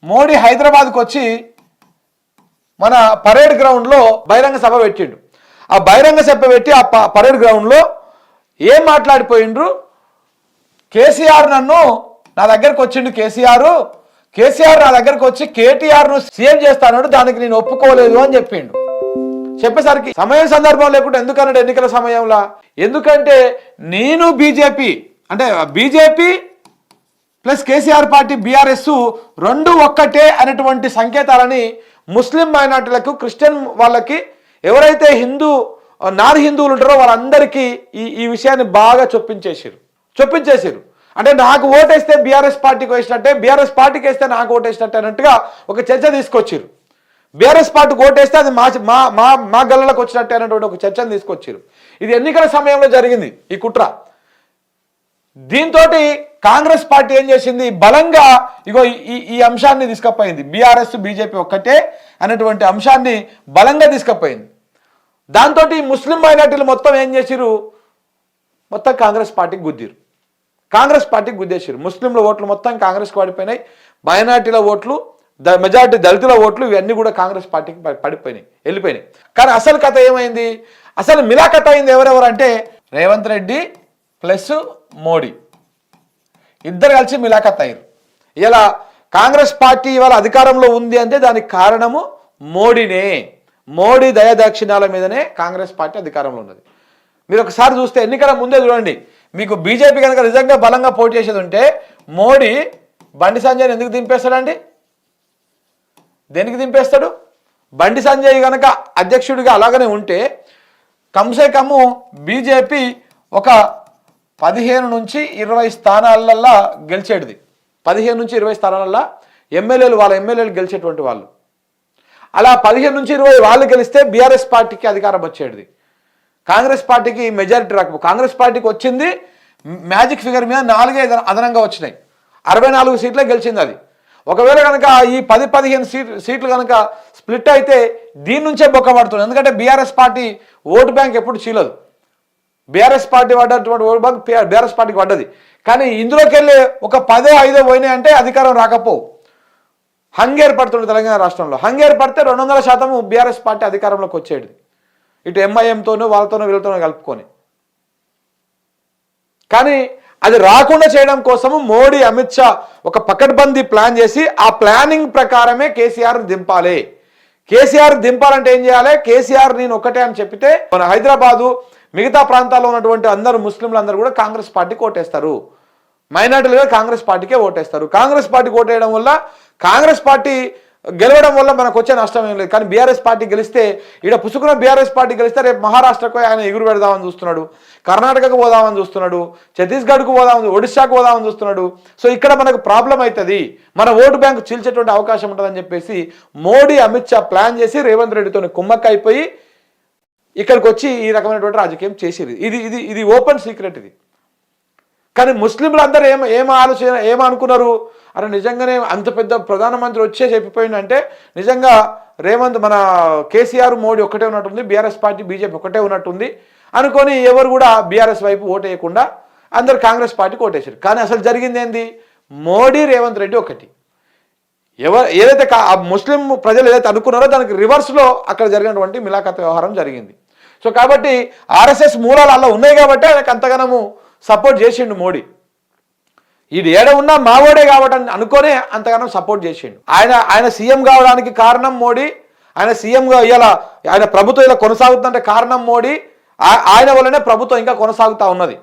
మోడీ హైదరాబాద్కు వచ్చి మన పరేడ్ గ్రౌండ్లో బహిరంగ సభ పెట్టిండు. ఆ బహిరంగ సభ పెట్టి ఆ పరేడ్ గ్రౌండ్లో ఏం మాట్లాడిపోయిండ్రు, కేసీఆర్ నా దగ్గరకు వచ్చిండు, కేసీఆర్ నా దగ్గరకు వచ్చి కేటీఆర్ను సీఎం చేస్తాడు, దానికి నేను ఒప్పుకోలేదు అని చెప్పిండు. చెప్పేసరికి సమయం సందర్భం లేకుండా ఎందుకన్నాడు ఎన్నికల సమయంలో? ఎందుకంటే నేను బీజేపీ అంటే BJP plus KCR party BRS రెండు ఒక్కటే అనేటువంటి సంకేతాలని ముస్లిం మైనార్టీలకు, క్రిస్టియన్ వాళ్ళకి, ఎవరైతే నాన్ హిందువులు ఉంటారో వాళ్ళందరికీ ఈ విషయాన్ని బాగా చొప్పించేసారు. అంటే నాకు ఓటేస్తే బీఆర్ఎస్ పార్టీకి వేసినట్టే, బీఆర్ఎస్ పార్టీకి వేస్తే నాకు ఓటేసినట్టే అన్నట్టుగా ఒక చర్చ తీసుకొచ్చారు. బీఆర్ఎస్ పార్టీకి ఓటేస్తే అది మా గల్లలకు వచ్చినట్టే అనేటువంటి ఒక చర్చను తీసుకొచ్చారు. ఇది ఎన్నికల సమయంలో జరిగింది ఈ కుట్ర. దీంతో కాంగ్రెస్ పార్టీ ఏం చేసింది, బలంగా ఇగో ఈ అంశాన్ని తీసుకపోయింది. బీఆర్ఎస్ బీజేపీ ఒక్కటే అనేటువంటి అంశాన్ని బలంగా తీసుకపోయింది. దాంతో ముస్లిం మైనార్టీలు మొత్తం ఏం చేసిరు, మొత్తం కాంగ్రెస్ పార్టీకి గుద్దేసారు. ముస్లింల ఓట్లు మొత్తం కాంగ్రెస్కి పడిపోయినాయి. మైనార్టీల ఓట్లు, మెజారిటీ దళితుల ఓట్లు ఇవన్నీ కూడా కాంగ్రెస్ పార్టీకి వెళ్ళిపోయినాయి. కానీ అసలు కథ ఏమైంది, అసలు మిలాఖత్ అయింది ఎవరెవరు అంటే రేవంత్ రెడ్డి ప్లస్ మోడీ ఇద్దరు కలిసి మిలాఖత్ అయ్యారు. ఇలా కాంగ్రెస్ పార్టీ ఇవాళ అధికారంలో ఉంది అంటే దానికి కారణము మోడీనే. మోడీ దయాదాక్షిణ్యాల మీదనే కాంగ్రెస్ పార్టీ అధికారంలో ఉన్నది. మీరు ఒకసారి చూస్తే ఎన్నికల ముందే చూడండి, మీకు బీజేపీ కనుక నిజంగా బలంగా పోటీ చేసేది ఉంటే మోడీ బండి సంజయ్ని ఎందుకు దింపేస్తాడండి? దేనికి దింపేస్తాడు? బండి సంజయ్ కనుక అధ్యక్షుడిగా అలాగనే ఉంటే కమ్సే కమ్ము బీజేపీ ఒక 15 నుంచి 20 స్థానాలల్లో గెలిచేటిది. 15 నుంచి 20 స్థానాలల్లో వాళ్ళ ఎమ్మెల్యేలు గెలిచేటువంటి వాళ్ళు. అలా 15 నుంచి 20 వాళ్ళు గెలిస్తే బీఆర్ఎస్ పార్టీకి అధికారం వచ్చేది. కాంగ్రెస్ పార్టీకి మెజారిటీ రాకపో. కాంగ్రెస్ పార్టీకి వచ్చింది మ్యాజిక్ ఫిగర్ మీద 4 అదనంగా వచ్చినాయి. 64 సీట్లే గెలిచింది అది. ఒకవేళ కనుక ఈ 10-15 సీట్లు కనుక స్ప్లిట్ అయితే దీని నుంచే బొక్కబడుతుంది. ఎందుకంటే బీఆర్ఎస్ పార్టీ ఓటు బ్యాంక్ ఎప్పుడు చీలదు. బీఆర్ఎస్ పార్టీ పడ్డటువంటి ఓటు బ్యాంక్ బీఆర్ఎస్ పార్టీకి పడ్డది. కానీ ఇందులోకి వెళ్ళి ఒక 10-5 పోయినాయి అంటే అధికారం రాకపోవు. హంగ్ ఏర్పడుతుంది తెలంగాణ రాష్ట్రంలో. హంగ్ ఏర్పడితే 200% బీఆర్ఎస్ పార్టీ అధికారంలోకి వచ్చేది. ఇటు ఎంఐఎంతోనూ వీళ్ళతోనూ కలుపుకొని. కానీ అది రాకుండా చేయడం కోసము మోడీ, అమిత్ షా ఒక పకడ్బందీ ప్లాన్ చేసి ఆ ప్లానింగ్ ప్రకారమే కేసీఆర్ దింపాలి. కేసీఆర్ దింపాలంటే ఏం చేయాలి, కేసీఆర్ నేను ఒక్కటే అని చెప్పితే మన హైదరాబాదు మిగతా ప్రాంతాల్లో ఉన్నటువంటి అందరూ ముస్లింలు అందరూ కూడా కాంగ్రెస్ పార్టీకి ఓటేస్తారు. మైనార్టీలుగా కాంగ్రెస్ పార్టీకే ఓటేస్తారు. కాంగ్రెస్ పార్టీకి ఓటేయడం వల్ల, కాంగ్రెస్ పార్టీ గెలవడం వల్ల మనకు వచ్చే నష్టం ఏం లేదు. కానీ బీఆర్ఎస్ పార్టీ గెలిస్తే, ఇక్కడ పుసుకున్న బీఆర్ఎస్ పార్టీ గెలిస్తే రేపు మహారాష్ట్రకు ఆయన ఎగురు పెడదామని చూస్తున్నాడు, కర్ణాటకకు పోదామని చూస్తున్నాడు, ఛత్తీస్గఢ్కు పోదామని, ఒడిశాకు పోదామని చూస్తున్నాడు. సో ఇక్కడ మనకు ప్రాబ్లం అవుతుంది, మన ఓటు బ్యాంకు చీల్చేటువంటి అవకాశం ఉంటుందని చెప్పేసి మోడీ, అమిత్ షా ప్లాన్ చేసి రేవంత్ రెడ్డితో కుమ్మక్క అయిపోయి ఇక్కడికి వచ్చి ఈ రకమైనటువంటి రాజకీయం చేసేది. ఇది ఓపెన్ సీక్రెట్ ఇది. కానీ ముస్లింలు అందరూ ఏమనుకున్నారు, అరే నిజంగానే అంత పెద్ద ప్రధానమంత్రి వచ్చే చెప్పిపోయిందంటే నిజంగా మన కేసీఆర్, మోడీ ఒక్కటే ఉన్నట్టుంది, బీఆర్ఎస్ పార్టీ బీజేపీ ఒకటే ఉన్నట్టుంది అనుకొని ఎవరు కూడా బీఆర్ఎస్ వైపు ఓటేయకుండా అందరు కాంగ్రెస్ పార్టీకి ఓటేశారు. కానీ అసలు జరిగింది ఏంది, మోడీ, రేవంత్ రెడ్డి ఒకటి. ఏదైతే ముస్లిం ప్రజలు ఏదైతే అనుకున్నారో దానికి రివర్స్లో అక్కడ జరిగినటువంటి మిలాఖత్ వ్యవహారం జరిగింది. సో కాబట్టి ఆర్ఎస్ఎస్ మూలాలు అలా ఉన్నాయి కాబట్టి ఆయనకు అంతగానము సపోర్ట్ చేసిండు మోడీ. ఇది ఏడ ఉన్నా మావోడే కాబట్టి అనుకోనే అంతగానో సపోర్ట్ చేసిండు. ఆయన సీఎం కావడానికి కారణం మోడీ. ఆయన సీఎంగా ఆయన ప్రభుత్వం ఇలా కొనసాగుతుందంటే కారణం మోడీ. ఆయన వల్లనే ప్రభుత్వం ఇంకా కొనసాగుతూ ఉన్నది.